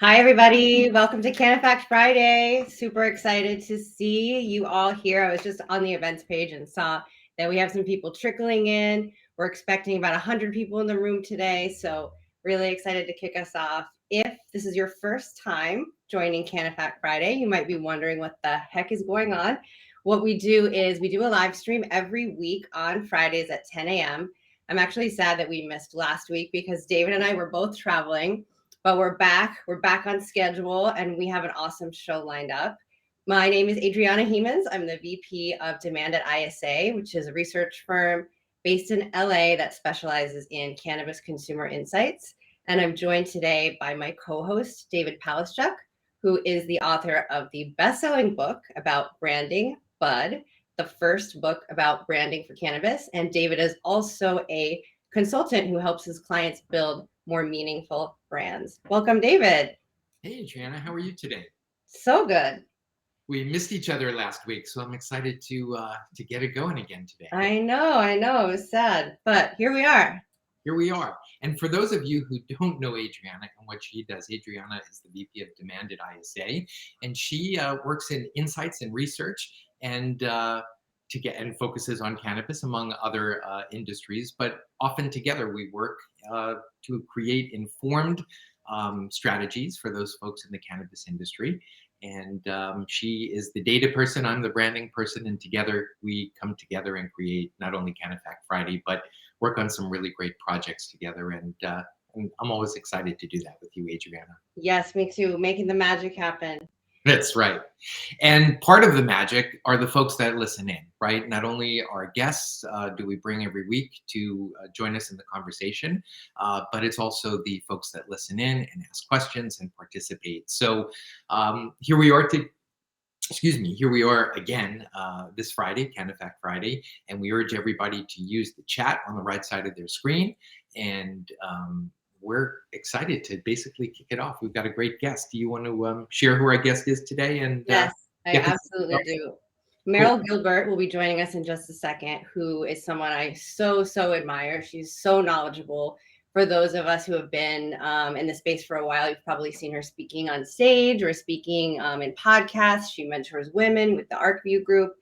Hi, everybody. Welcome to CANNAfact Friday. Super excited to see you all here. I was just on the events page and saw that we have some people trickling in. We're expecting about 100 people in the room today, so really excited to kick us off. If this is your first time joining CANNAfact Friday, you might be wondering what the heck is going on. What we do is we do a live stream every week on Fridays at 10 a.m. I'm actually sad that we missed last week because David and I were both traveling. But we're back. We're back on schedule, and we have an awesome show lined up. My name is Adriana Hemans. I'm the VP of Demand at ISA, which is a research firm based in LA that specializes in cannabis consumer insights. And I'm joined today by my co-host, David Palaschuk, who is the author of the best-selling book about branding, Bud, the first book about branding for cannabis. And David is also a consultant who helps his clients build more meaningful brands. Welcome, David. Hey, Adriana, how are you today? So good. We missed each other last week, so I'm excited to get it going again today. I know. It was sad, but here we are. Here we are. And for those of you who don't know Adriana and what she does, Adriana is the VP of Demand at ISA, and she works in insights and research and focuses on cannabis among other industries. But often together we work to create informed strategies for those folks in the cannabis industry. And she is the data person, I'm the branding person, and together we come together and create not only CANNAfact Friday, but work on some really great projects together. And I'm always excited to do that with you, Adriana. Yes, me too. Making the magic happen. That's right. And part of the magic are the folks that listen in, right? Not only our guests do we bring every week to join us in the conversation, but it's also the folks that listen in and ask questions and participate. So here we are here we are again this Friday, CANNAfact Friday, and we urge everybody to use the chat on the right side of their screen. And we're excited to basically kick it off. We've got a great guest. Do you want to share who our guest is today? And Yes, I get this absolutely do. cool. Meryl Gilbert will be joining us in just a second, who is someone I so admire. She's so knowledgeable. For those of us who have been in the space for a while, you've probably seen her speaking on stage or speaking in podcasts. She mentors women with the ArcView Group.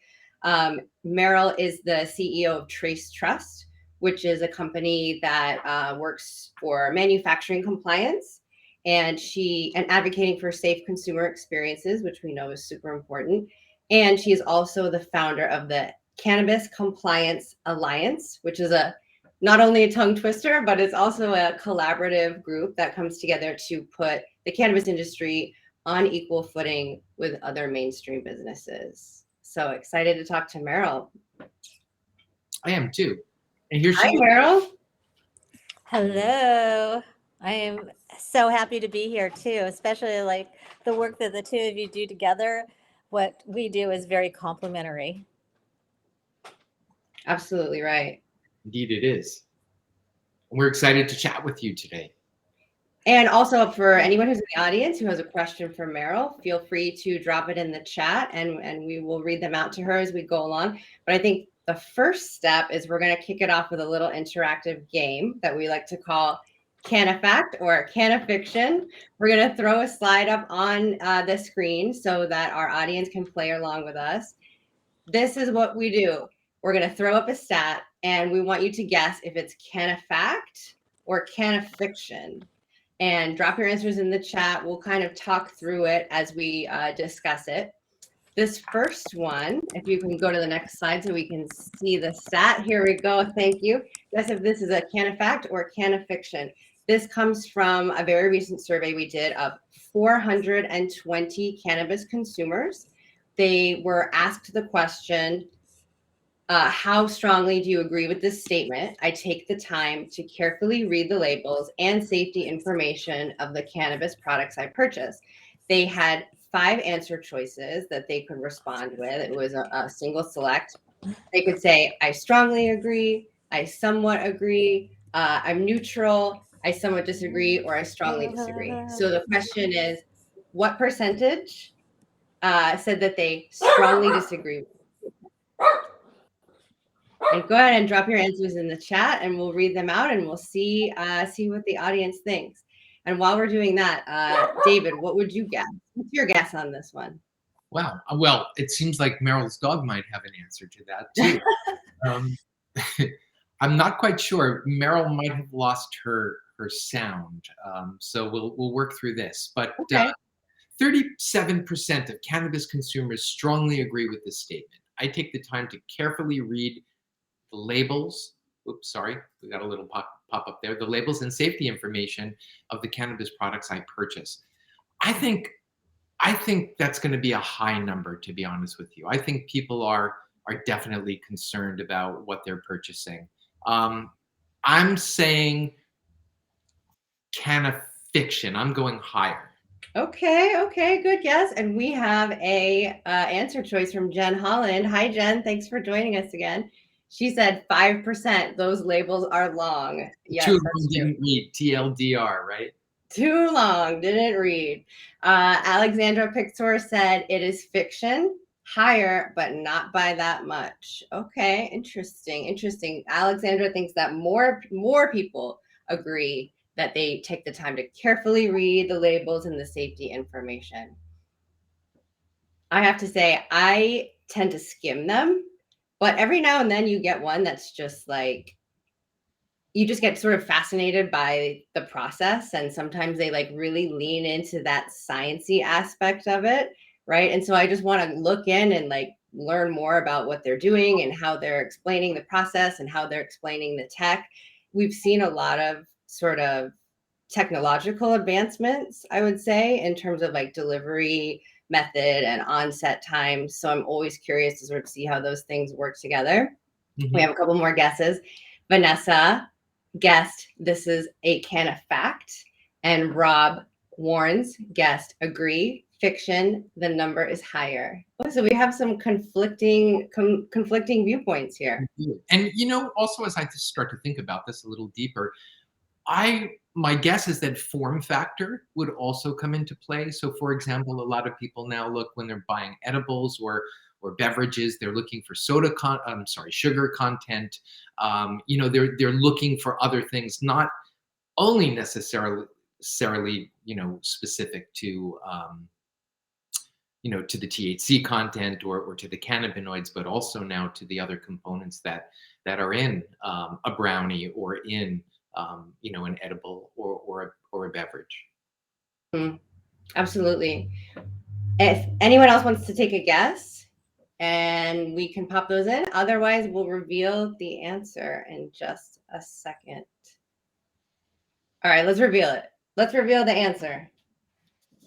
Meryl is the CEO of Trace Trust, which is a company that works for manufacturing compliance and advocating for safe consumer experiences, which we know is super important. And she is also the founder of the Cannabis Compliance Alliance, which is not only a tongue twister, but it's also a collaborative group that comes together to put the cannabis industry on equal footing with other mainstream businesses. So excited to talk to Meryl. I am too. And here she Hi, is. Meryl. Hello. I am so happy to be here too, especially like the work that the two of you do together. What we do is very complementary. Absolutely right. Indeed, it is. And we're excited to chat with you today. And also for anyone who's in the audience who has a question for Meryl, feel free to drop it in the chat and we will read them out to her as we go along. But I think the first step is we're going to kick it off with a little interactive game that we like to call CANNAfact or CANNAfiction. We're going to throw a slide up on the screen so that our audience can play along with us. This is what we do. We're going to throw up a stat and we want you to guess if it's CANNAfact or CANNAfiction. And drop your answers in the chat. We'll kind of talk through it as we discuss it. This first one, if you can go to the next slide so we can see the stat. Here we go. Thank you. Guess if this is a CANNAfact or CANNAfiction. This comes from a very recent survey we did of 420 cannabis consumers. They were asked the question, how strongly do you agree with this statement? I take the time to carefully read the labels and safety information of the cannabis products I purchase. They had 5 answer choices that they could respond with. It was a single select. They could say, I strongly agree, I somewhat agree, I'm neutral, I somewhat disagree, or I strongly disagree. So the question is, what percentage said that they strongly disagree? And go ahead and drop your answers in the chat and we'll read them out and we'll see what the audience thinks. And while we're doing that, David, what would you guess? What's your guess on this one? Wow. Well, it seems like Meryl's dog might have an answer to that too. Um, I'm not quite sure. Meryl might have lost her sound, so we'll work through this. But Okay. 37% of cannabis consumers strongly agree with this statement. I take the time to carefully read the labels. Oops, sorry, we got a little pop up there. The labels and safety information of the cannabis products I purchase. I think I think that's going to be a high number, to be honest with you. I think people are definitely concerned about what they're purchasing. Um, I'm saying can of fiction. I'm going higher. Okay, good guess. And we have a answer choice from Jen Holland. Hi, Jen. Thanks for joining us again. She said 5%. Those labels are long. Two Yes, of that's them true. didn't read TLDR, right? Too long. Didn't read. Alexandra Pictor said it is fiction. Higher, but not by that much. Okay, interesting. Alexandra thinks that more people agree that they take the time to carefully read the labels and the safety information. I have to say, I tend to skim them, but every now and then you get one that's just like, you just get sort of fascinated by the process, and sometimes they like really lean into that sciencey aspect of it, right? And so I just want to look in and like learn more about what they're doing and how they're explaining the process and how they're explaining the tech. We've seen a lot of sort of technological advancements, I would say, in terms of like delivery method and onset times. So I'm always curious to sort of see how those things work together. We have a couple more guesses. Vanessa guessed this is a CANNAfact, and Rob Warren's guessed agree fiction. The number is higher. So we have some conflicting viewpoints here. And also as I just start to think about this a little deeper, my guess is that form factor would also come into play. So, for example, a lot of people now look when they're buying edibles or beverages, they're looking for sugar content. They're looking for other things, not only necessarily specific to to the THC content or to the cannabinoids, but also now to the other components that are in a brownie or in an edible or a beverage. Absolutely. If anyone else wants to take a guess, and we can pop those in. Otherwise, we'll reveal the answer in just a second. All right, let's reveal it. Let's reveal the answer.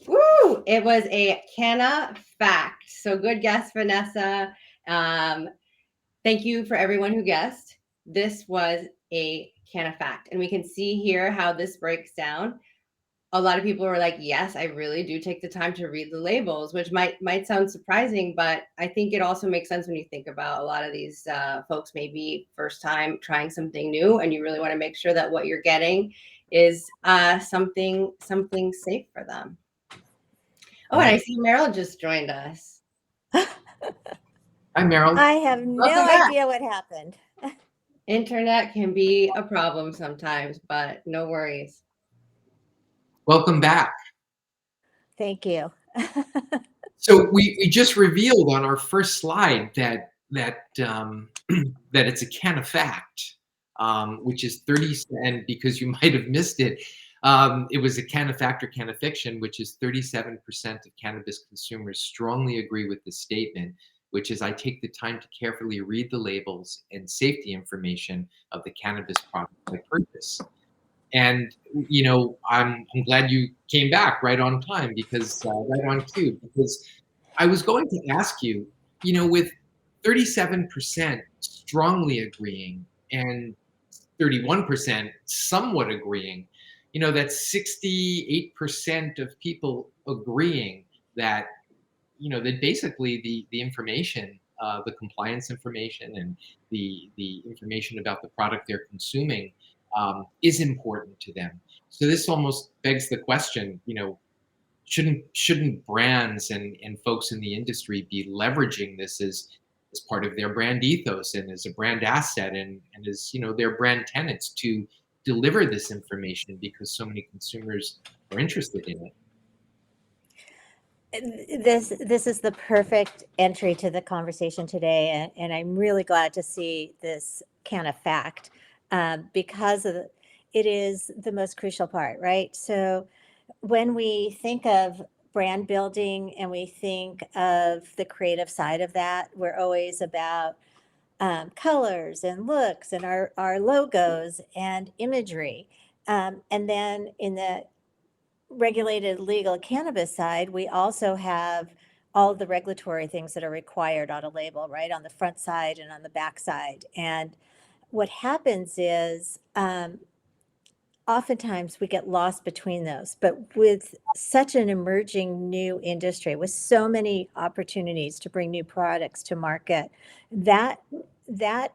Woo! It was a CANNAfact. So good guess, Vanessa. Thank you for everyone who guessed. This was a CANNAfact. And we can see here how this breaks down. A lot of people were like, yes, I really do take the time to read the labels, which might sound surprising, but I think it also makes sense when you think about a lot of these folks maybe first time trying something new, and you really want to make sure that what you're getting is something safe for them. Oh, and I see Meryl just joined us. Hi, Meryl. I have no idea what happened. Internet can be a problem sometimes, but no worries. Welcome back. Thank you. So we just revealed on our first slide that it's a CANNAfact, which is 30, and because you might have missed it, it was a CANNAfact or CANNAfiction, which is 37% of cannabis consumers strongly agree with the statement, which is I take the time to carefully read the labels and safety information of the cannabis products I purchase. And I'm glad you came back right on time, because right on cue, because I was going to ask you, with 37% strongly agreeing and 31% somewhat agreeing, that's 68% of people agreeing that that basically the information, the compliance information and the information about the product they're consuming is important to them. So this almost begs the question, shouldn't brands and folks in the industry be leveraging this as part of their brand ethos and as a brand asset and as their brand tenets to deliver this information because so many consumers are interested in it. This is the perfect entry to the conversation today, and I'm really glad to see this CANNAfact because it is the most crucial part, right? So when we think of brand building and we think of the creative side of that, we're always about colors and looks and our logos and imagery. And then in the regulated legal cannabis side, we also have all the regulatory things that are required on a label, right, on the front side and on the back side. And what happens is oftentimes we get lost between those. But with such an emerging new industry, with so many opportunities to bring new products to market, that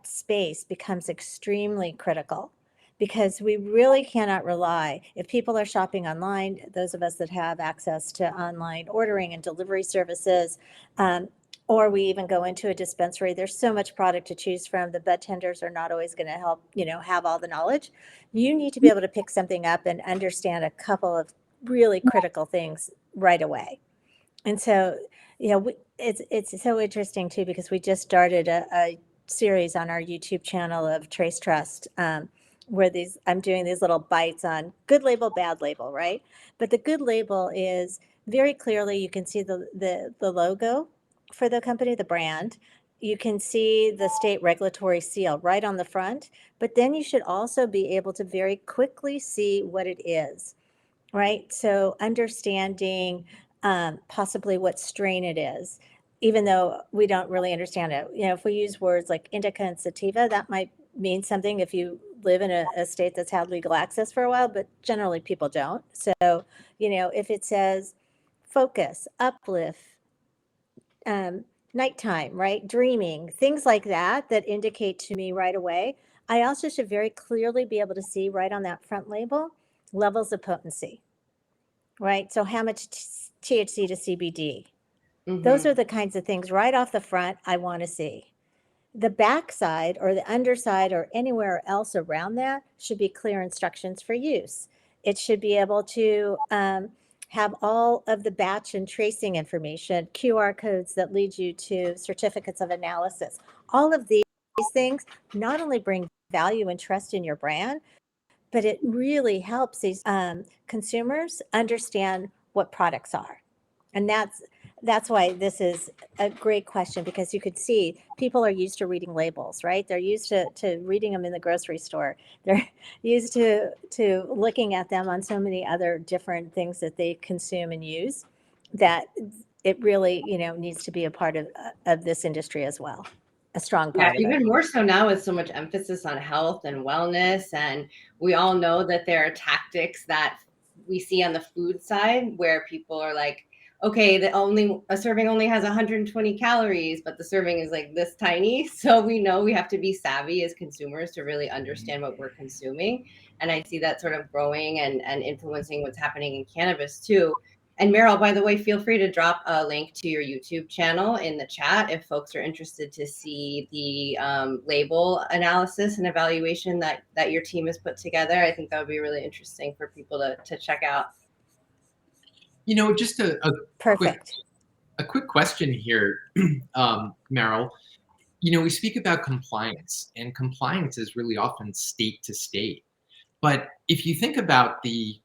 space becomes extremely critical because we really cannot rely. If people are shopping online, those of us that have access to online ordering and delivery services, or we even go into a dispensary, there's so much product to choose from. The bud tenders are not always going to help, have all the knowledge. You need to be able to pick something up and understand a couple of really critical things right away. And so, it's so interesting too, because we just started a series on our YouTube channel of Trace Trust, where I'm doing these little bites on good label, bad label, right? But the good label is very clearly, you can see the logo for the company, the brand. You can see the state regulatory seal right on the front, but then you should also be able to very quickly see what it is, right? So understanding possibly what strain it is, even though we don't really understand it. If we use words like indica and sativa, that might mean something if you live in a state that's had legal access for a while, but generally people don't. So, if it says focus, uplift, nighttime, right? Dreaming, things like that, that indicate to me right away. I also should very clearly be able to see right on that front label levels of potency, right? So how much THC to CBD. Those are the kinds of things right off the front I want to see. The backside or the underside or anywhere else around that should be clear instructions for use. It should be able to have all of the batch and tracing information, QR codes that lead you to certificates of analysis. All of these things not only bring value and trust in your brand, but it really helps these consumers understand what products are. And that's why this is a great question, because you could see people are used to reading labels, right? They're used to reading them in the grocery store. They're used to looking at them on so many other different things that they consume and use, that it really, needs to be a part of this industry as well. A strong part of it. Even more so now with so much emphasis on health and wellness. And we all know that there are tactics that we see on the food side where people are like, okay, a serving only has 120 calories, but the serving is like this tiny. So we know we have to be savvy as consumers to really understand what we're consuming. And I see that sort of growing and influencing what's happening in cannabis too. And Meryl, by the way, feel free to drop a link to your YouTube channel in the chat if folks are interested to see the label analysis and evaluation that your team has put together. I think that would be really interesting for people to check out. Just a Perfect. quick question here, Meryl. We speak about compliance, and compliance is really often state to state. But if you think about the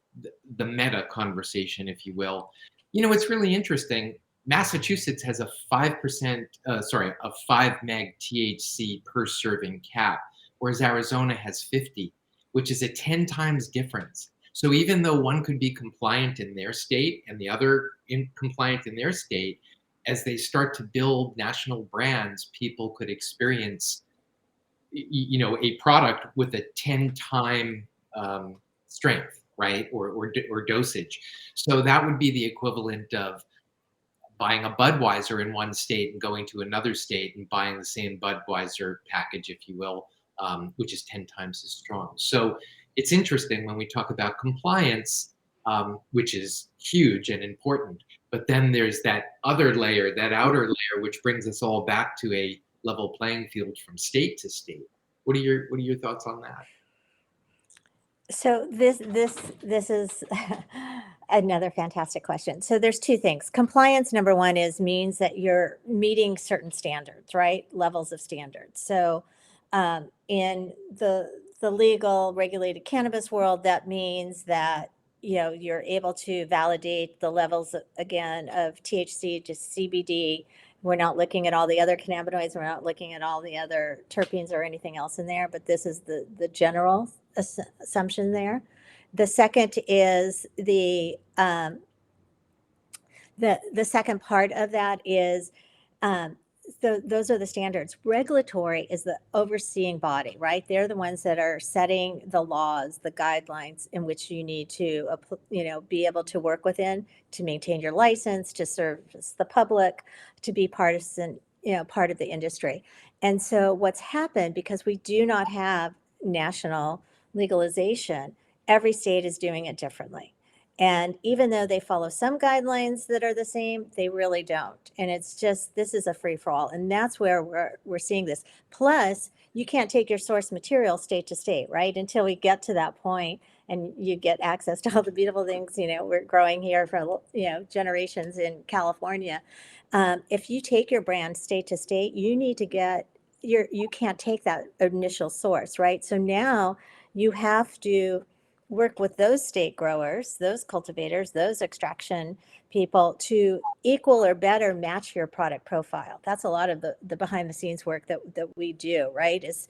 meta conversation, if you will, it's really interesting. Massachusetts has a 5%, a 5 meg THC per serving cap, whereas Arizona has 50, which is a 10 times difference. So even though one could be compliant in their state and the other compliant in their state, as they start to build national brands, people could experience, a product with a 10-time strength, right, or dosage. So that would be the equivalent of buying a Budweiser in one state and going to another state and buying the same Budweiser package, if you will, which is 10 times as strong. So it's interesting when we talk about compliance, which is huge and important, but then there's that other layer, that outer layer, which brings us all back to a level playing field from state to state. What are your thoughts on that? So this is another fantastic question. So there's two things. Compliance, number one, is means that you're meeting certain standards, right? Levels of standards. So in the legal regulated cannabis world, that means that you're able to validate the levels again of THC to CBD. We're not looking at all the other cannabinoids. We're not looking at all the other terpenes or anything else in there, but this is the general assumption there. The second is the second part of that is those are the standards. Regulatory is the overseeing body, right? They're the ones that are setting the laws, the guidelines in which you need to, be able to work within to maintain your license, to service the public, to be partisan, part of the industry. And so what's happened, because we do not have national legalization, every state is doing it differently. And even though they follow some guidelines that are the same, they really don't. And it's just, this is a free for all. And that's where we're seeing this. Plus, you can't take your source material state to state, right? Until we get to that point and you get access to all the beautiful things, we're growing here for, generations in California. If you take your brand state to state, you need to get you can't take that initial source, right? So now you have to work with those state growers, those cultivators, those extraction people to equal or better match your product profile. That's a lot of the behind the scenes work that we do, right? Is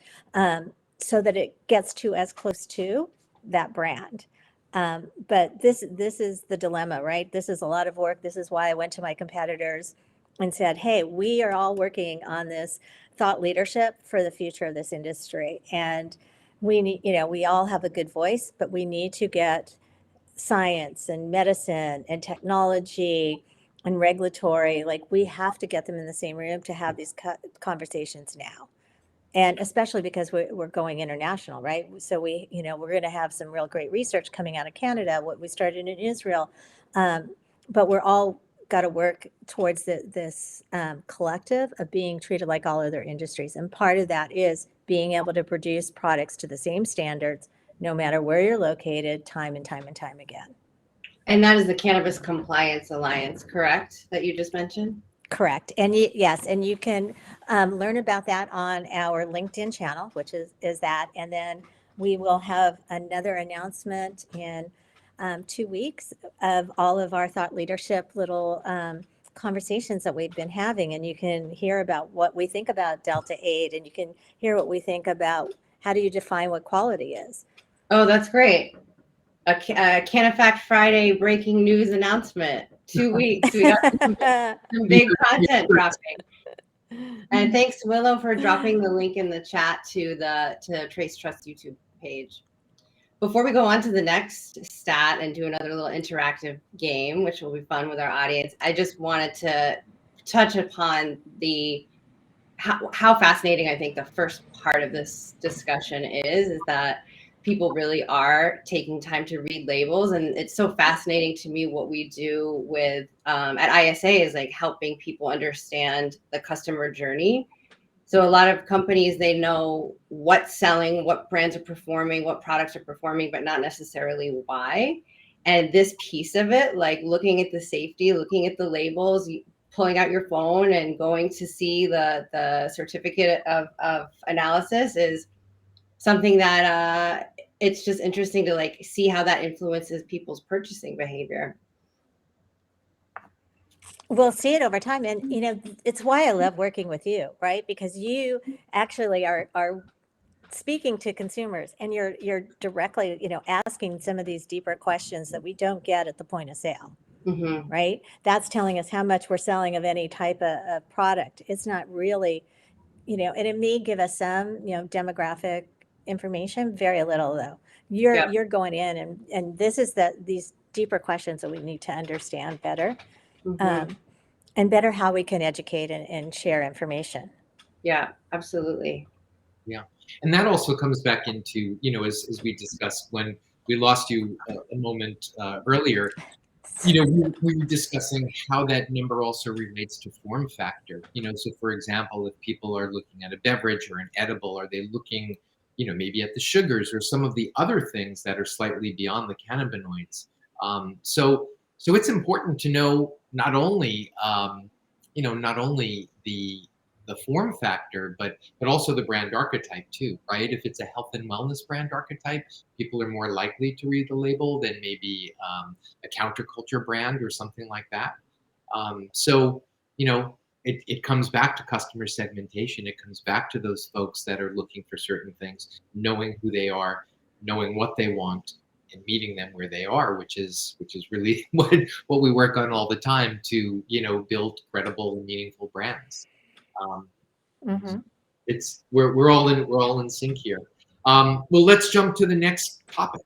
so that it gets to as close to that brand. But this is the dilemma, right? This is a lot of work. This is why I went to my competitors and said, hey, we are all working on this thought leadership for the future of this industry. And we need, we all have a good voice, but we need to get science and medicine and technology and regulatory, like we have to get them in the same room to have these conversations now. And especially because we're going international, right? So we're going to have some real great research coming out of Canada, what we started in Israel. But we're all got to work towards this collective of being treated like all other industries. And part of that is being able to produce products to the same standards, no matter where you're located, time and time and time again. And that is the Cannabis Compliance Alliance, correct? That you just mentioned? Correct. And yes, and you can learn about that on our LinkedIn channel, which is that. And then we will have another announcement in 2 weeks of all of our thought leadership little conversations that we've been having. And you can hear about what we think about Delta 8, and you can hear what we think about how do you define what quality is. Oh, that's great. A CANNAfact Friday breaking news announcement. 2 weeks. We got some big content dropping. And thanks, Willow, for dropping the link in the chat to Trace Trust YouTube page. Before we go on to the next stat and do another little interactive game, which will be fun with our audience, I just wanted to touch upon how fascinating I think the first part of this discussion is that people really are taking time to read labels. And it's so fascinating to me what we do with at ISA is like helping people understand the customer journey. So a lot of companies, they know what's selling, what brands are performing, what products are performing, but not necessarily why. And this piece of it, like looking at the safety, looking at the labels, pulling out your phone and going to see the certificate of analysis is something that it's just interesting to like see how that influences people's purchasing behavior. We'll see it over time. And, it's why I love working with you, right? Because you actually are speaking to consumers, and you're directly, asking some of these deeper questions that we don't get at the point of sale, Mm-hmm. right? That's telling us how much we're selling of any type of product. It's not really, and it may give us some, demographic information, very little though. You're going in and this is these deeper questions that we need to understand better. Mm-hmm. And better how we can educate and share information. Yeah, absolutely. Yeah. And that also comes back into, as we discussed when we lost you a moment earlier, we were discussing how that number also relates to form factor. So for example, if people are looking at a beverage or an edible, are they looking maybe at the sugars or some of the other things that are slightly beyond the cannabinoids. So it's important to know not only the form factor, but also the brand archetype too, right? If it's a health and wellness brand archetype, people are more likely to read the label than maybe a counterculture brand or something like that. So, it comes back to customer segmentation. It comes back to those folks that are looking for certain things, knowing who they are, knowing what they want, and meeting them where they are, which is really what we work on all the time to build credible and meaningful brands. Mm-hmm. We're all in sync here. Well, let's jump to the next topic.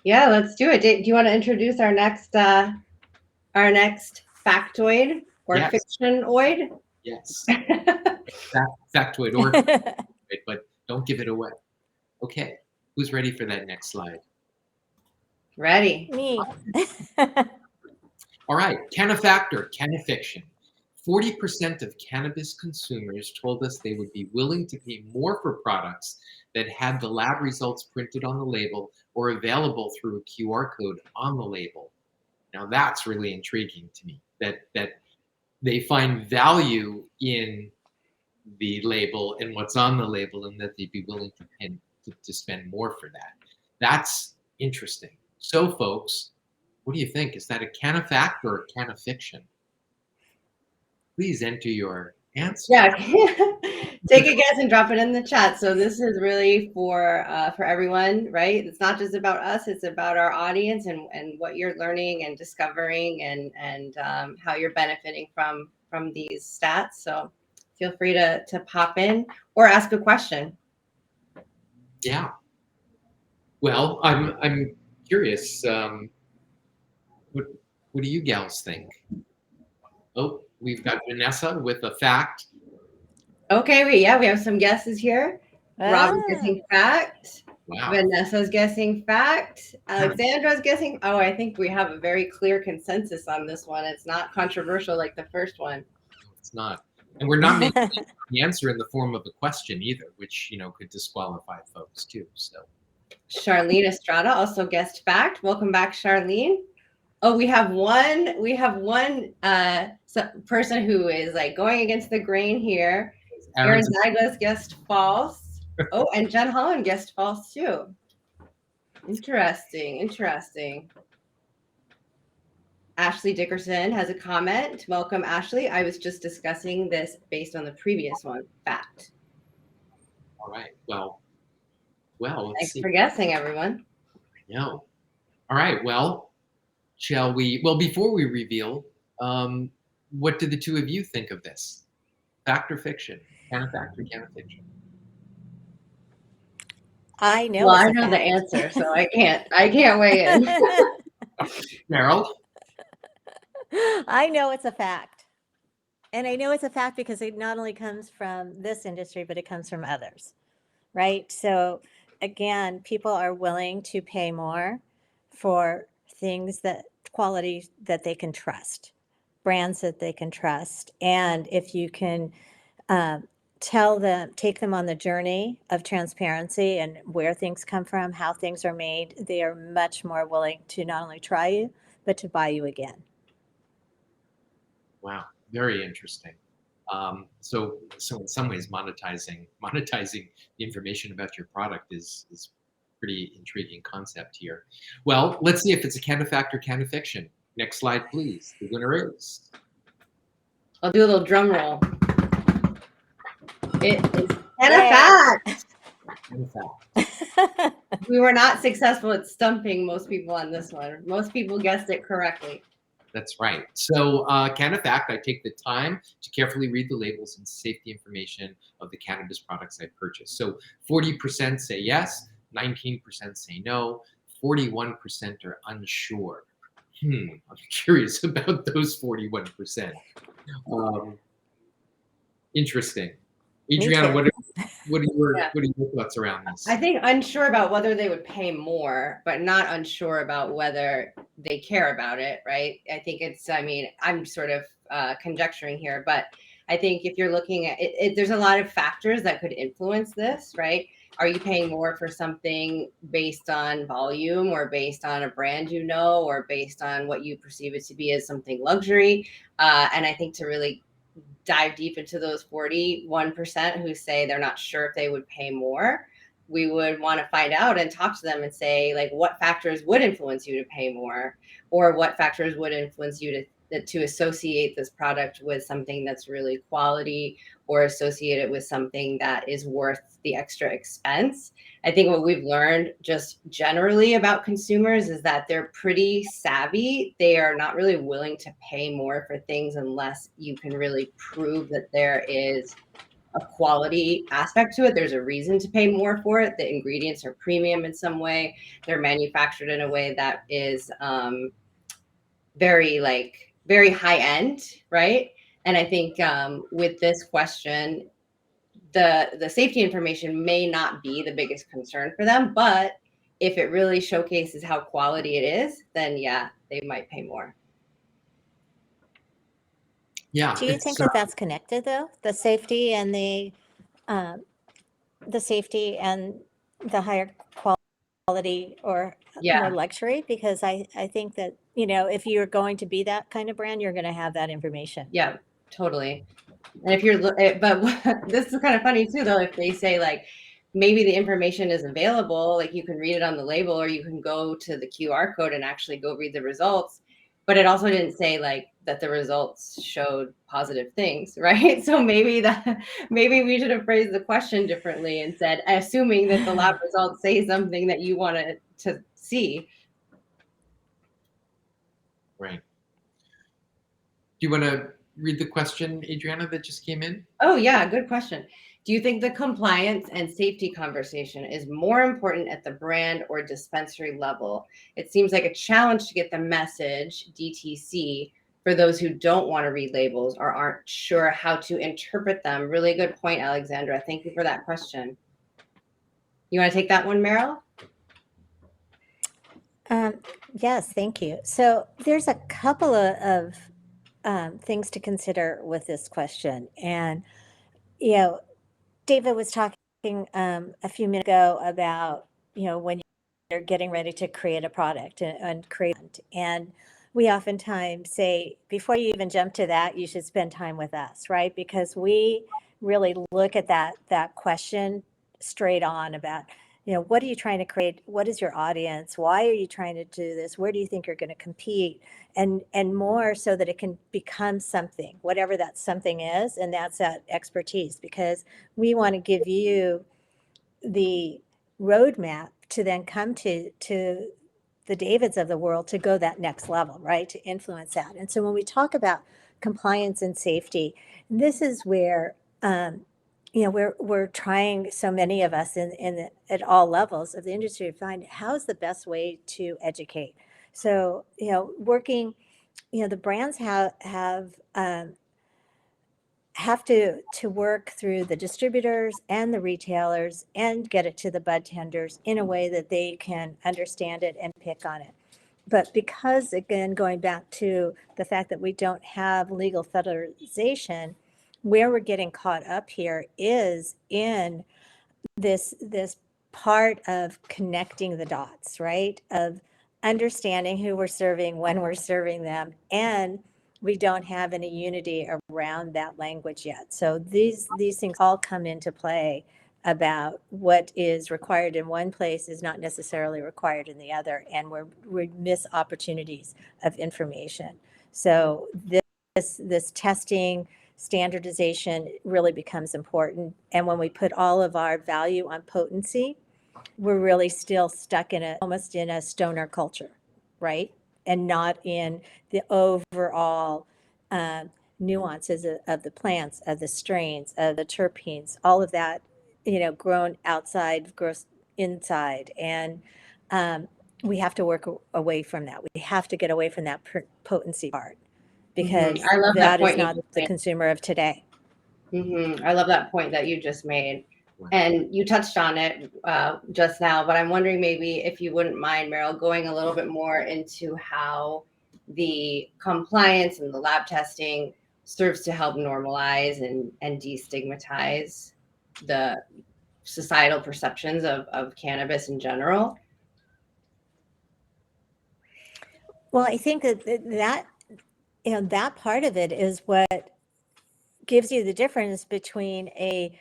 Yeah, let's do it. Do you want to introduce our next factoid or Yes. fictionoid? Yes. Factoid or factoid, but don't give it away. Okay, who's ready for that next slide? Ready. Me. All right, CANNAfact or CANNAfiction. 40% of cannabis consumers told us they would be willing to pay more for products that had the lab results printed on the label or available through a QR code on the label. Now that's really intriguing to me, that they find value in the label and what's on the label, and that they'd be willing to spend more for that. That's interesting. So folks, what do you think? Is that a CANNAfact or a CANNAfiction? Please enter your answer. Yeah. Take a guess and drop it in the chat. So this is really for everyone, right? It's not just about us, it's about our audience and what you're learning and discovering and how you're benefiting from these stats. So feel free to pop in or ask a question. Yeah. Well, I'm curious. What do you gals think? Oh, we've got Vanessa with a fact. Okay, we have some guesses here. Rob's guessing fact. Wow. Vanessa's guessing fact. Alexandra's guessing. Oh, I think we have a very clear consensus on this one. It's not controversial like the first one. It's not. And we're not making the answer in the form of a question either, which could disqualify folks too. So Charlene Estrada also guessed fact. Welcome back, Charlene. Oh, we have one person who is like going against the grain here. Aaron Douglas guessed false. Oh, and Jen Holland guessed false too. Interesting. Ashley Dickerson has a comment. Welcome, Ashley. I was just discussing this based on the previous one. Fact. All right. Well, thanks for guessing, everyone. I know. All right. Well, shall we? Well, before we reveal, what do the two of you think of this? Fact or fiction? CANNAfact or CANNAfiction? I know. Well, I know the answer, so I can't weigh in. Meryl? I know it's a fact. And I know it's a fact because it not only comes from this industry, but it comes from others, right? So again, people are willing to pay more for things quality that they can trust, brands that they can trust. And if you can take them on the journey of transparency and where things come from, how things are made, they are much more willing to not only try you, but to buy you again. Wow, very interesting. So in some ways, monetizing the information about your product is pretty intriguing concept here. Well, let's see if it's a CANNAfact or CANNAfiction. Next slide, please. The winner is. I'll do a little drum roll. It is CANNAfact. CANNAfact. We were not successful at stumping most people on this one. Most people guessed it correctly. That's right. So CANNAfact, I take the time to carefully read the labels and safety information of the cannabis products I purchase. So 40% say yes, 19% say no, 41% are unsure. I'm curious about those 41%. Interesting. Adriana, what are your thoughts around this? I think unsure about whether they would pay more, but not unsure about whether they care about it, right? I think I'm sort of conjecturing here, but I think if you're looking at it, there's a lot of factors that could influence this, right? Are you paying more for something based on volume or based on a brand you know, or based on what you perceive it to be as something luxury? And I think to really dive deep into those 41% who say they're not sure if they would pay more, we would want to find out and talk to them and say, like, what factors would influence you to pay more, or what factors would influence you to associate this product with something that's really quality, or associate it with something that is worth the extra expense. I think what we've learned just generally about consumers is that they're pretty savvy. They are not really willing to pay more for things unless you can really prove that there is a quality aspect to it. There's a reason to pay more for it. The ingredients are premium in some way. They're manufactured in a way that is very high end, right? And I think with this question, the safety information may not be the biggest concern for them, but if it really showcases how quality it is, then yeah, they might pay more. Yeah. Do you think that that's connected though? The safety and the higher quality or more luxury? Because I think that, if you're going to be that kind of brand, you're going to have that information. Yeah, totally. And if you're, but this is kind of funny too, though, if they say like, maybe the information is available, like you can read it on the label, or you can go to the QR code and actually go read the results. But it also didn't say like that the results showed positive things, right? So maybe we should have phrased the question differently and said, assuming that the lab results say something that you wanted to see. Right. Do you want to read the question, Adriana, that just came in? Oh yeah, good question. Do you think the compliance and safety conversation is more important at the brand or dispensary level? It seems like a challenge to get the message, DTC, for those who don't want to read labels or aren't sure how to interpret them. Really good point, Alexandra. Thank you for that question. You want to take that one, Meryl? Yes, thank you. So there's a couple of things to consider with this question. And, David was talking a few minutes ago about, when you're getting ready to create a product and create, and we oftentimes say, before you even jump to that, you should spend time with us, right? Because we really look at that question straight on about, what are you trying to create? What is your audience? Why are you trying to do this? Where do you think you're going to compete? And more so that it can become something, whatever that something is, and that's that expertise, because we want to give you the roadmap to then come to the Davids of the world to go that next level, right? To influence that. And so when we talk about compliance and safety, this is where we're trying, so many of us at all levels of the industry, to find how's the best way to educate. So working, the brands have to work through the distributors and the retailers and get it to the bud tenders in a way that they can understand it and pick on it. But because, again, going back to the fact that we don't have legal federalization, where we're getting caught up here is in this part of connecting the dots, right? Of understanding who we're serving, when we're serving them, and we don't have any unity around that language yet. So these things all come into play about what is required in one place is not necessarily required in the other, and we miss opportunities of information. So this testing, standardization really becomes important. And when we put all of our value on potency, we're really still stuck almost in a stoner culture, right? And not in the overall nuances of the plants, of the strains, of the terpenes, all of that, grown outside, grows inside. And we have to work away from that. We have to get away from that potency part, because I love that is point not the consumer of today. I love that point that you just made. And you touched on it just now, but I'm wondering maybe if you wouldn't mind, Meryl, going a little bit more into how the compliance and the lab testing serves to help normalize and destigmatize the societal perceptions of cannabis in general? Well, I think that that part of it is what gives you the difference between a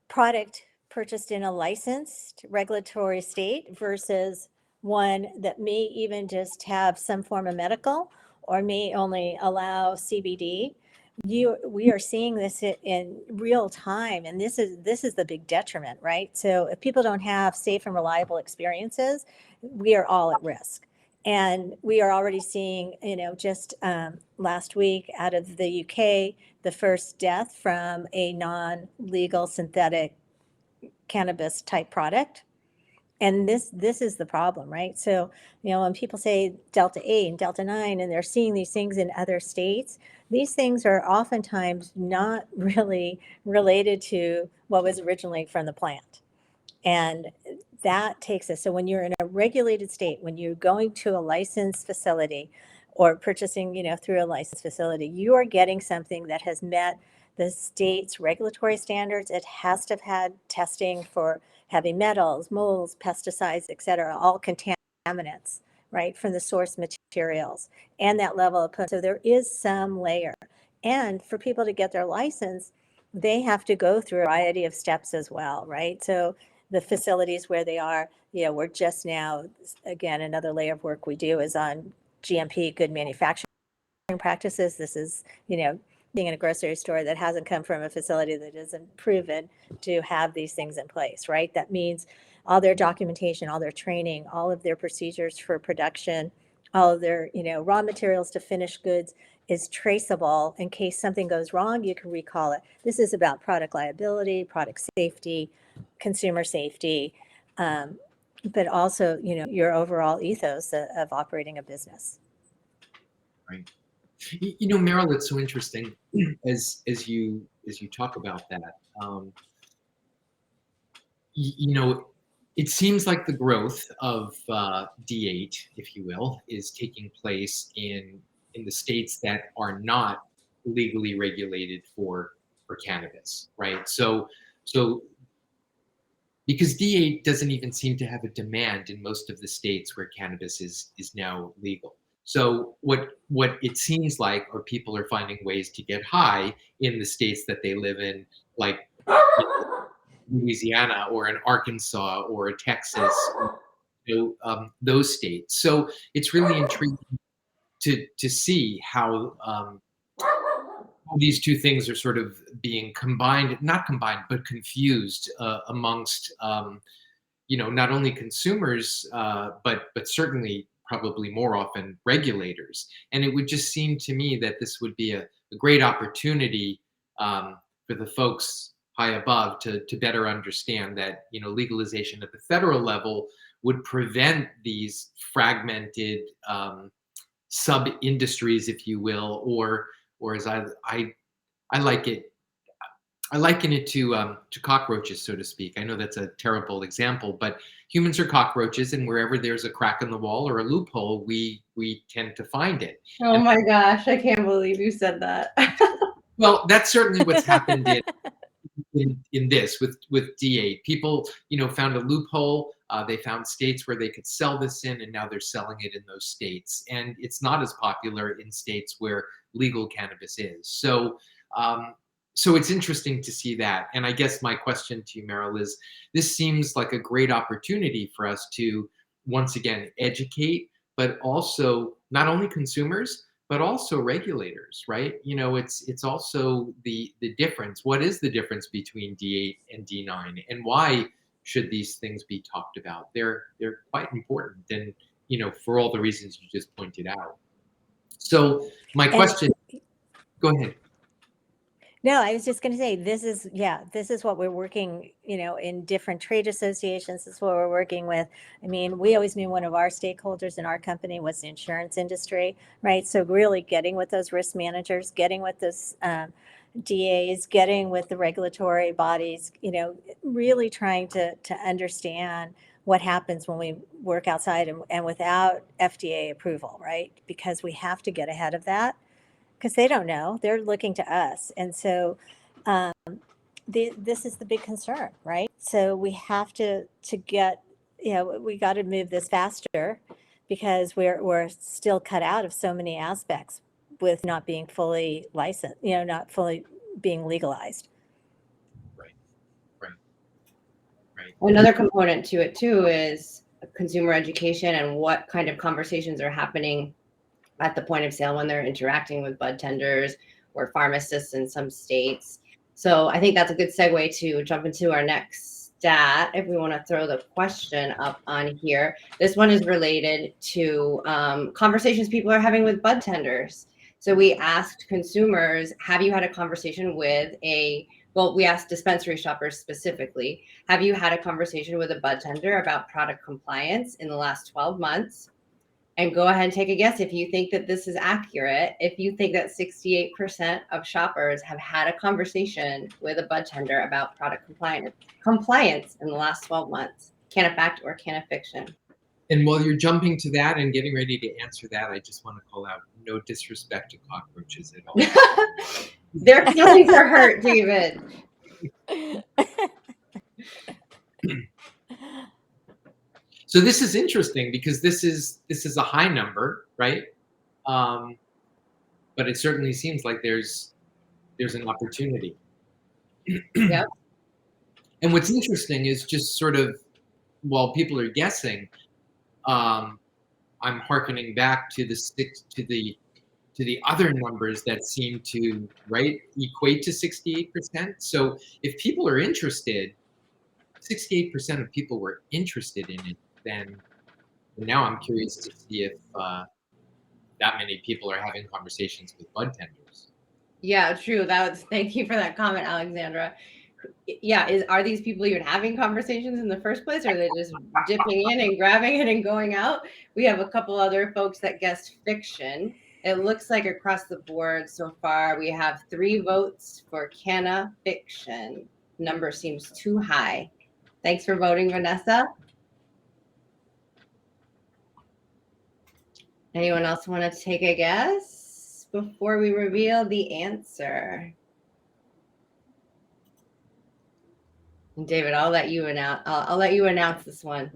product purchased in a licensed regulatory state versus one that may even just have some form of medical or may only allow CBD. We are seeing this in real time, and this is the big detriment, right? So if people don't have safe and reliable experiences, we are all at risk. And we are already seeing, just last week out of the UK, the first death from a non-legal synthetic cannabis type product. And this is the problem, right? So, when people say Delta 8 and Delta 9 and they're seeing these things in other states, these things are oftentimes not really related to what was originally from the plant. And that takes us. So when you're in a regulated state, when you're going to a licensed facility or purchasing, through a licensed facility, you are getting something that has met the state's regulatory standards. It has to have had testing for heavy metals, molds, pesticides, et cetera, all contaminants, right, from the source materials and that level of. So there is some layer. And for people to get their license, they have to go through a variety of steps as well, right? So the facilities where they are, we're just now, again, another layer of work we do is on GMP, good manufacturing practices. This is, being in a grocery store that hasn't come from a facility that isn't proven to have these things in place, right? That means all their documentation, all their training, all of their procedures for production, all of their, raw materials to finished goods is traceable. In case something goes wrong, you can recall it. This is about product liability, product safety, consumer safety, but also, your overall ethos of operating a business. Right. Meryl, it's so interesting as you talk about that. It seems like the growth of D8, if you will, is taking place in the states that are not legally regulated for cannabis, right? So because D8 doesn't even seem to have a demand in most of the states where cannabis is now legal. So what it seems like, or people are finding ways to get high in the states that they live in, like Louisiana or in Arkansas or Texas, those states. So it's really intriguing to see how these two things are sort of being combined, not combined, but confused amongst not only consumers, but certainly probably more often regulators. And it would just seem to me that this would be a great opportunity for the folks high above to better understand that legalization at the federal level would prevent these fragmented sub industries, if you will, or as I like it. I liken it to cockroaches, so to speak. I know that's a terrible example, but humans are cockroaches, and wherever there's a crack in the wall or a loophole, we tend to find it. Oh my gosh, I can't believe you said that. Well, that's certainly what's happened in this with D8. People, found a loophole. They found states where they could sell this in, and now they're selling it in those states. And it's not as popular in states where legal cannabis is. So it's interesting to see that. And I guess my question to you, Meryl, is this seems like a great opportunity for us to once again educate, but also not only consumers, but also regulators, right? It's also the difference. What is the difference between D8 and D9, and why should these things be talked about? They're quite important, and for all the reasons you just pointed out. So my question, go ahead. No, I was just going to say, this is what we're working, in different trade associations. This is what we're working with. I mean, we always knew one of our stakeholders in our company was the insurance industry, right? So really getting with those risk managers, getting with those DAs, getting with the regulatory bodies, really trying to understand what happens when we work outside and without FDA approval, right? Because we have to get ahead of that. Because they don't know, they're looking to us, and so this is the big concern, right? So we have to get, we got to move this faster because we're still cut out of so many aspects with not being fully licensed, not fully being legalized. Right, right, right. Another component to it too is consumer education and what kind of conversations are happening at the point of sale when they're interacting with bud tenders or pharmacists in some states. So I think that's a good segue to jump into our next stat. If we want to throw the question up on here, this one is related to conversations people are having with bud tenders. So we asked consumers, have you had a conversation with we asked dispensary shoppers specifically, have you had a conversation with a bud tender about product compliance in the last 12 months? And go ahead and take a guess if you think that this is accurate. If you think that 68% of shoppers have had a conversation with a bud tender about product compliance in the last 12 months, CANNAfact or CANNAfiction. And while you're jumping to that and getting ready to answer that, I just want to call out no disrespect to cockroaches at all. Their feelings are hurt, David. So this is interesting because this is a high number, right? But it certainly seems like there's an opportunity. Yep. And what's interesting is just sort of while people are guessing, I'm hearkening back to the other numbers that seem to equate to 68%. So if people are interested, 68% of people were interested in it, then now I'm curious to see if that many people are having conversations with bud tenders. Yeah, true. Thank you for that comment, Alexandra. Yeah, are these people even having conversations in the first place, or are they just dipping in and grabbing it and going out? We have a couple other folks that guessed fiction. It looks like across the board so far we have 3 votes for CANNAfiction. Number seems too high. Thanks for voting, Vanessa. Anyone else want to take a guess before we reveal the answer? David, I'll let you announce. I'll let you announce this one.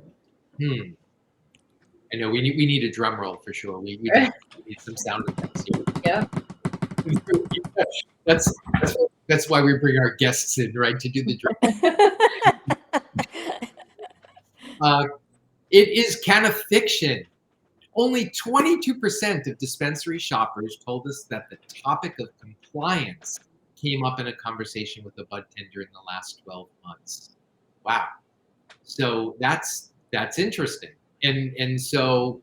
I know we need a drum roll for sure. We need some sound effects here. Yeah. That's why we bring our guests in, right, to do the drum. It is CANNAfiction. Only 22% of dispensary shoppers told us that the topic of compliance came up in a conversation with a bud tender in the last 12 months. Wow. So that's interesting. And so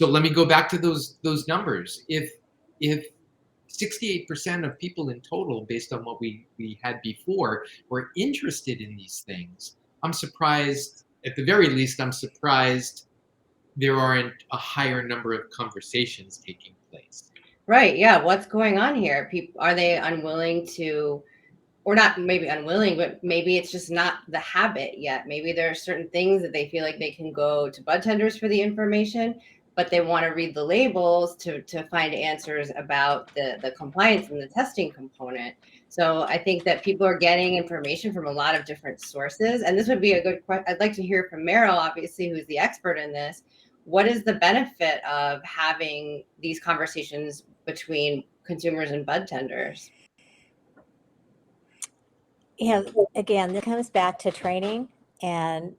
let me go back to those numbers. If 68% of people in total, based on what we had before, were interested in these things, I'm surprised, at the very least, I'm surprised there aren't a higher number of conversations taking place. Right. Yeah. What's going on here? Are they unwilling to, or not maybe unwilling, but maybe it's just not the habit yet. Maybe there are certain things that they feel like they can go to bud tenders for the information, but they want to read the labels to find answers about the compliance and the testing component. So I think that people are getting information from a lot of different sources. And this would be a good question. I'd like to hear from Meryl, obviously, who's the expert in this. What is the benefit of having these conversations between consumers and bud tenders? Again, this comes back to training and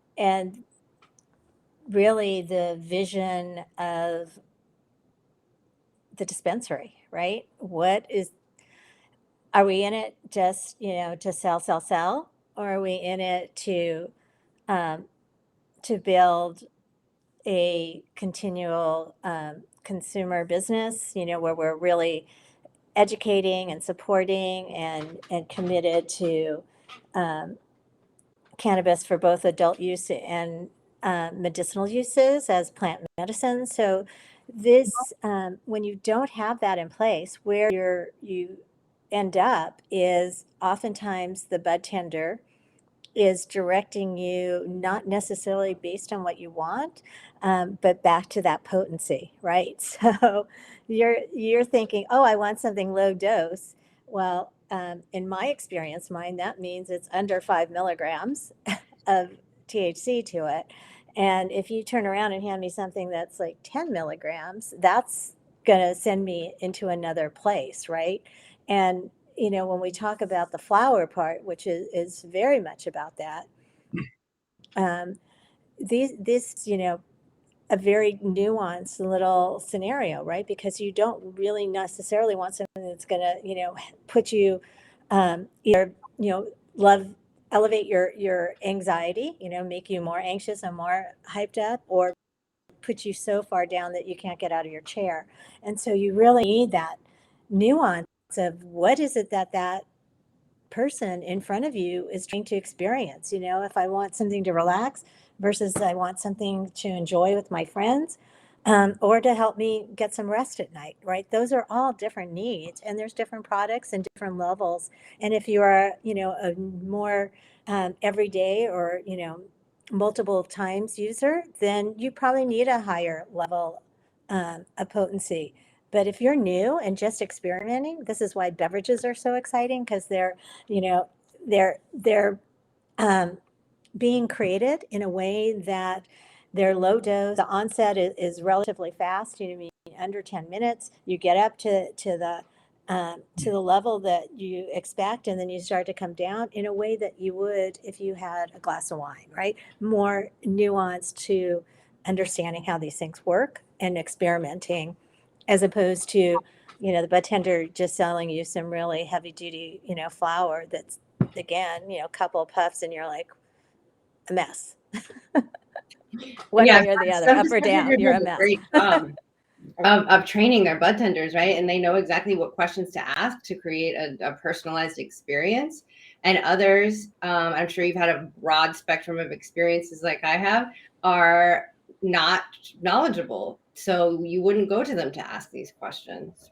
really the vision of the dispensary, right? Are we in it just, to sell, or are we in it to build a continual consumer business, where we're really educating and supporting and committed to cannabis for both adult use and medicinal uses as plant medicine. So this, when you don't have that in place, where you end up is oftentimes the bud tender is directing you not necessarily based on what you want, but back to that potency, right? So you're thinking, oh, I want something low dose. Well, in my experience, that means it's under 5 milligrams, of THC to it. And if you turn around and hand me something that's like 10 milligrams, that's going to send me into another place, right? And, when we talk about the flower part, which is very much about that, um, this, a very nuanced little scenario, right? Because you don't really necessarily want something that's going to, put you either, love elevate your anxiety, make you more anxious and more hyped up, or put you so far down that you can't get out of your chair. And so you really need that nuance of what is it that person in front of you is trying to experience. If I want something to relax versus I want something to enjoy with my friends, or to help me get some rest at night, right? Those are all different needs, and there's different products and different levels. And if you are, a more everyday or, multiple times user, then you probably need a higher level of potency. But if you're new and just experimenting, this is why beverages are so exciting, because you know, they're being created in a way that they're low dose. The onset is relatively fast. I mean, under 10 minutes, you get up to the level that you expect, and then you start to come down in a way that you would if you had a glass of wine, right? More nuance to understanding how these things work and experimenting, as opposed to, the bartender just selling you some really heavy duty, flour that's, again, couple of puffs and you're like a mess. One Yeah, way or the other, some up or down, distributors you're do a a mess. great job of training their bud tenders, right? And they know exactly what questions to ask to create a personalized experience. And others, I'm sure you've had a broad spectrum of experiences like I have, are not knowledgeable. So you wouldn't go to them to ask these questions.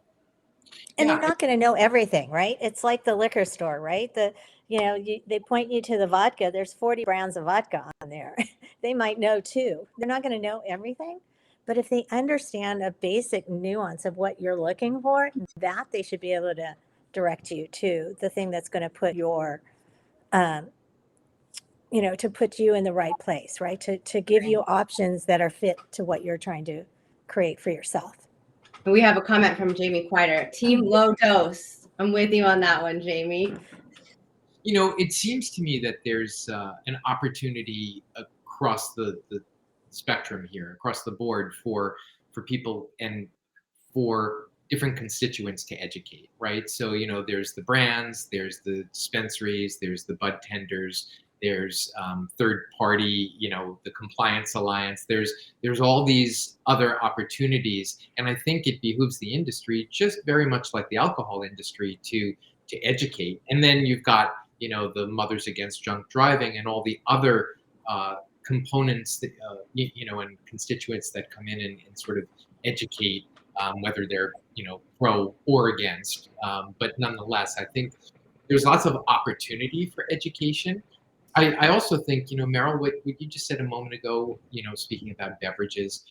And Yeah, they're not going to know everything, right? It's like the liquor store, right? They point you to the vodka. There's 40 brands of vodka on there. They might know too. They're not going to know everything, but if they understand a basic nuance of what you're looking for, that they should be able to direct you to the thing that's going to put um, to put you in the right place, right? To give you options that are fit to what you're trying to create for yourself. We have a comment from Jamie Quider. Team low dose. I'm with you on that one, Jamie. it seems to me that there's an opportunity across the spectrum here, across the board for people and for different constituents to educate, right? So, there's the brands, there's the dispensaries, there's the bud tenders, there's third party, the compliance alliance. There's all these other opportunities, and I think it behooves the industry, just very much like the alcohol industry, to educate. And then you've got the Mothers Against Drunk Driving and all the other components that and constituents that come in and sort of educate, whether they're pro or against. But nonetheless, I think there's lots of opportunity for education. I also think, Meryl, what you just said a moment ago, speaking about beverages,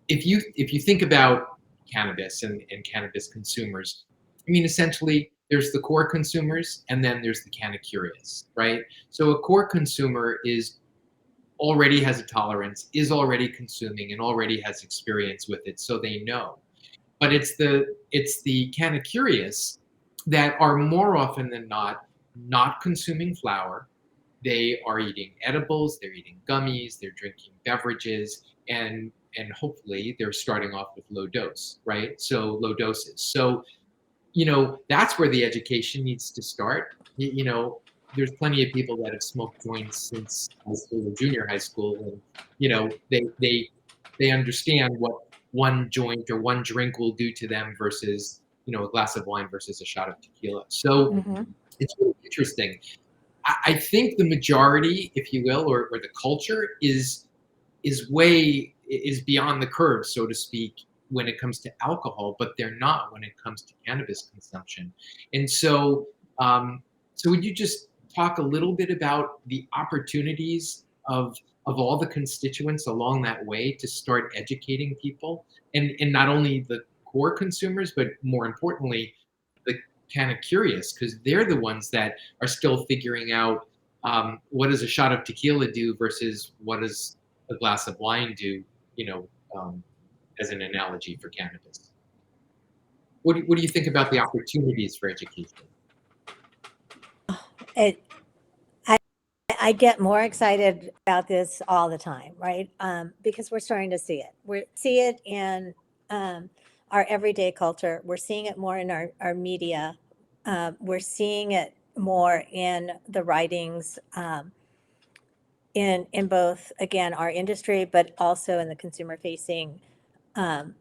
if you think about cannabis and cannabis consumers, I mean, essentially, there's the core consumers and then there's the canna curious, right? So a core consumer already has a tolerance, is already consuming, and already has experience with it, so they know. But it's the canna curious that are more often than not consuming flour. They are eating edibles, they're eating gummies, they're drinking beverages, and hopefully they're starting off with low dose, right? So low doses. So that's where the education needs to start. There's plenty of people that have smoked joints since high school or junior high school, and they understand what one joint or one drink will do to them versus a glass of wine versus a shot of tequila. So Mhm. it's really interesting. I think the majority, if you will, or the culture is beyond the curve, so to speak, when it comes to alcohol, but they're not when it comes to cannabis consumption. And so would you just talk a little bit about the opportunities of all the constituents along that way to start educating people, and not only the core consumers, but more importantly, the kind of curious, because they're the ones that are still figuring out what does a shot of tequila do versus what does a glass of wine do, as an analogy for cannabis? What do you think about the opportunities for education? It, I get more excited about this all the time, right? Because we're starting to see it. We see it in our everyday culture. We're seeing it more in our media. We're seeing it more in the writings, in both, again, our industry, but also in the consumer facing um,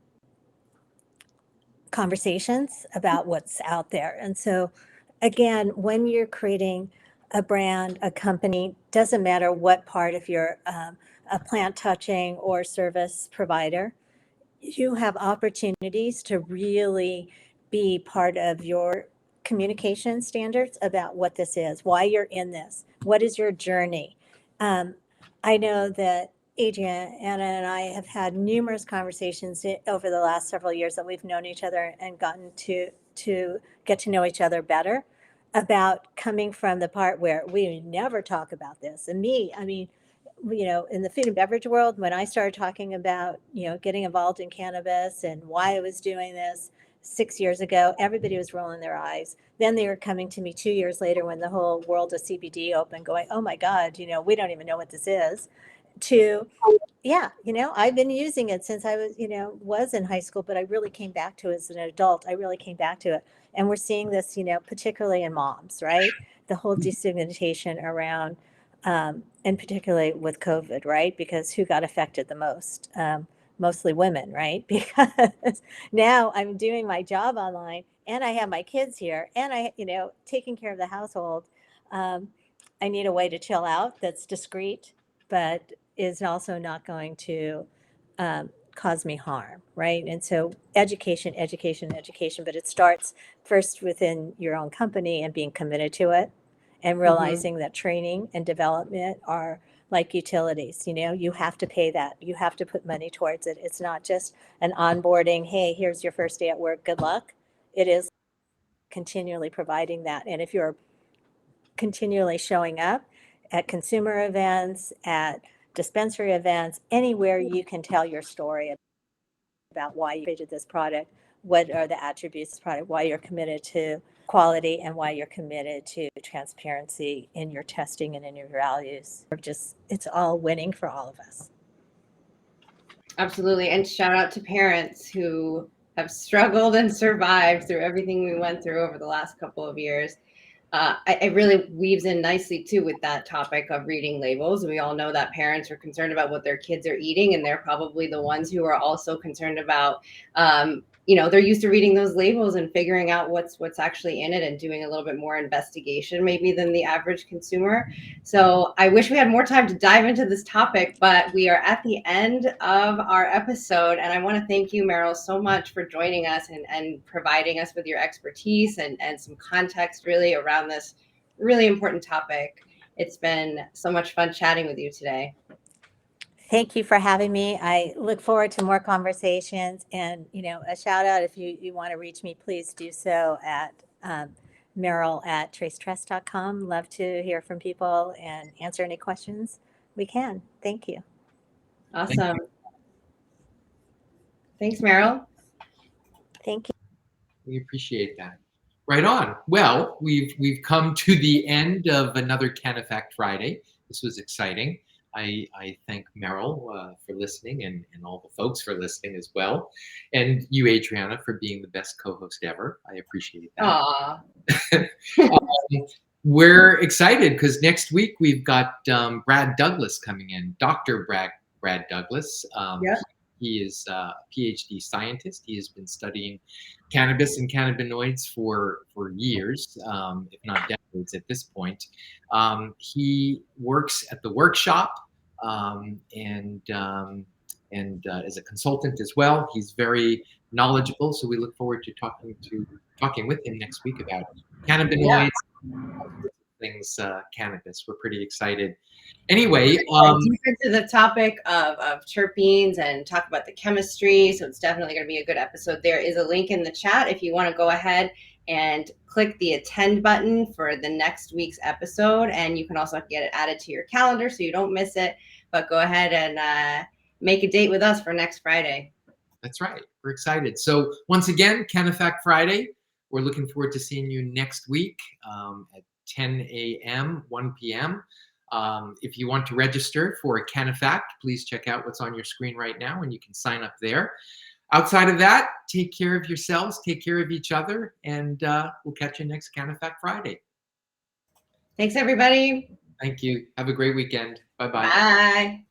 conversations about what's out there. And so, again, when you're creating a brand, a company, doesn't matter what part of your a plant touching or service provider, you have opportunities to really be part of your communication standards about what this is, why you're in this, what is your journey. Um, I know that Adriana, Anna, and I have had numerous conversations over the last several years that we've known each other and gotten to get to know each other better, about coming from the part where we never talk about this. And me, I mean, in the food and beverage world, when I started talking about, getting involved in cannabis and why I was doing this 6 years ago, everybody was rolling their eyes. Then they were coming to me 2 years later when the whole world of CBD opened, going, oh my God, we don't even know what this is. To, yeah, I've been using it since I was in high school, but I really came back to it as an adult. I really came back to it. And we're seeing this, particularly in moms, right? The whole destigmatization around, and particularly with COVID, right? Because who got affected the most? Mostly women, right? Because now I'm doing my job online and I have my kids here and taking care of the household. I need a way to chill out that's discreet, but is also not going to cause me harm, right? And so education, education, education, but it starts first within your own company and being committed to it and realizing that training and development are like utilities. You have to pay that. You have to put money towards it. It's not just an onboarding, hey, here's your first day at work, good luck. It is continually providing that. And if you're continually showing up at consumer events, at dispensary events, anywhere you can tell your story about why you created this product, what are the attributes of this product, why you're committed to quality, and why you're committed to transparency in your testing and in your values. It's all winning for all of us. Absolutely. And shout out to parents who have struggled and survived through everything we went through over the last couple of years. It really weaves in nicely too with that topic of reading labels. We all know that parents are concerned about what their kids are eating, and they're probably the ones who are also concerned about, they're used to reading those labels and figuring out what's actually in it and doing a little bit more investigation maybe than the average consumer. So I wish we had more time to dive into this topic, but we are at the end of our episode. And I want to thank you, Meryl, so much for joining us and providing us with your expertise and some context really around this really important topic. It's been so much fun chatting with you today. Thank you for having me. I look forward to more conversations, and a shout out, if you want to reach me, please do so at Meryl@tracetrust.com. Love to hear from people and answer any questions we can. Thank you. Awesome. Thanks, Meryl. Thank you. We appreciate that. Right on. Well, we've come to the end of another CANNAfact Friday. This was exciting. I thank Meryl for listening and all the folks for listening as well. And you, Adriana, for being the best co-host ever. I appreciate that. We're excited because next week we've got Brad Douglas coming in, Dr. Brad Douglas. He is a PhD scientist. He has been studying cannabis and cannabinoids for years, if not decades at this point. He works at the workshop and as a consultant as well. He's very knowledgeable, so we look forward to talking with him next week about cannabinoids, things cannabis. We're pretty excited. Anyway, deep into the topic of terpenes and talk about the chemistry. So it's definitely going to be a good episode. There is a link in the chat if you want to go ahead and click the attend button for the next week's episode. And you can also get it added to your calendar so you don't miss it. But go ahead and make a date with us for next Friday. That's right. We're excited. So once again, CANNAfact Friday. We're looking forward to seeing you next week at 10 a.m., 1 p.m. If you want to register for CANNAfact, please check out what's on your screen right now, and you can sign up there. Outside of that, take care of yourselves, take care of each other, and we'll catch you next CANNAfact Friday. Thanks, everybody. Thank you. Have a great weekend. Bye-bye. Bye.